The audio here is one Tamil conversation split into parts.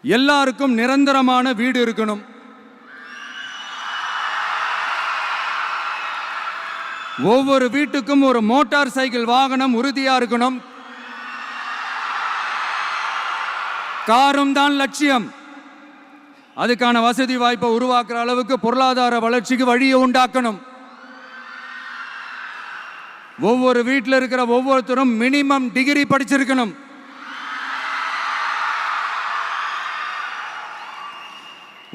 எல்லாருக்கும் நிரந்தரமான வீடு இருக்கணும். ஒவ்வொரு வீட்டுக்கும் ஒரு மோட்டார் சைக்கிள் வாகனம் உறுதியா இருக்கணும். காரும் தான் லட்சியம். அதுக்கான வசதி வாய்ப்பை உருவாக்குற அளவுக்கு பொருளாதார வளர்ச்சிக்கு வழியை உண்டாக்கணும். ஒவ்வொரு வீட்டில் இருக்கிற ஒவ்வொருத்தரும் மினிமம் டிகிரி படிச்சிருக்கணும்.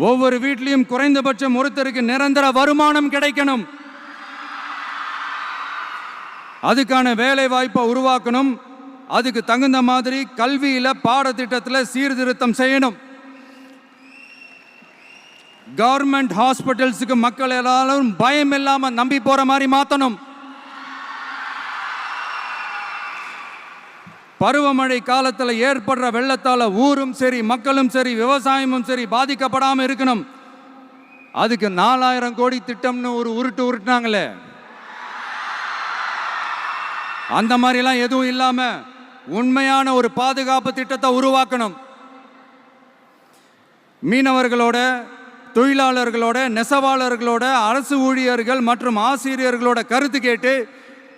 ஒவ்வொரு வீட்லையும் குறைந்தபட்சம் ஒருத்தருக்கு நிரந்தர வருமானம் கிடைக்கணும். அதுக்கான வேலை வாய்ப்பை உருவாக்கணும். அதுக்கு தகுந்த மாதிரி கல்வியில பாடத்திட்டத்தில் சீர்திருத்தம் செய்யணும். கவர்மெண்ட் ஹாஸ்பிட்டல்ஸுக்கு மக்கள் எல்லாரும் பயம் இல்லாம நம்பி போற மாதிரி மாத்தணும். பருவமழை காலத்தில் ஏற்படுற வெள்ளத்தால ஊரும் சரி மக்களும் சரி விவசாயமும் சரி பாதிக்கப்படாம இருக்கணும். அதுக்கு 4000 கோடி திட்டம்னு ஒரு உருட்டுனாங்களே, அந்த மாதிரிலாம் எதுவும் இல்லாம உண்மையான ஒரு பாதுகாப்பு திட்டத்தை உருவாக்கணும். மீனவர்களோட, தொழிலாளர்களோட, நெசவாளர்களோட, அரசு ஊழியர்கள் மற்றும் ஆசிரியர்களோட கருத்து கேட்டு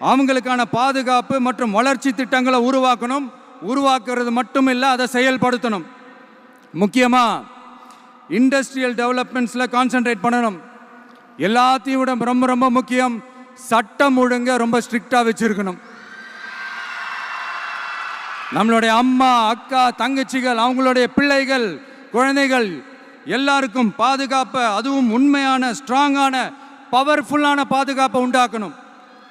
அவங்களுக்கான பாதுகாப்பு மற்றும் வளர்ச்சி திட்டங்களை உருவாக்கணும். உருவாக்குறது மட்டும் இல்லை, அதை செயல்படுத்தணும். முக்கியமாக இண்டஸ்ட்ரியல் டெவலப்மெண்ட்ஸில் கான்சென்ட்ரேட் பண்ணணும். எல்லாத்தையும் விட ரொம்ப ரொம்ப முக்கியம், சட்டம் ஒழுங்க ரொம்ப ஸ்ட்ரிக்டாக வச்சிருக்கணும். நம்மளுடைய அம்மா, அக்கா, தங்கச்சிகள், அவங்களுடைய பிள்ளைகள், குழந்தைகள் எல்லாருக்கும் பாதுகாப்பை, அதுவும் உண்மையான ஸ்ட்ராங்கான பவர்ஃபுல்லான பாதுகாப்பை உண்டாக்கணும்.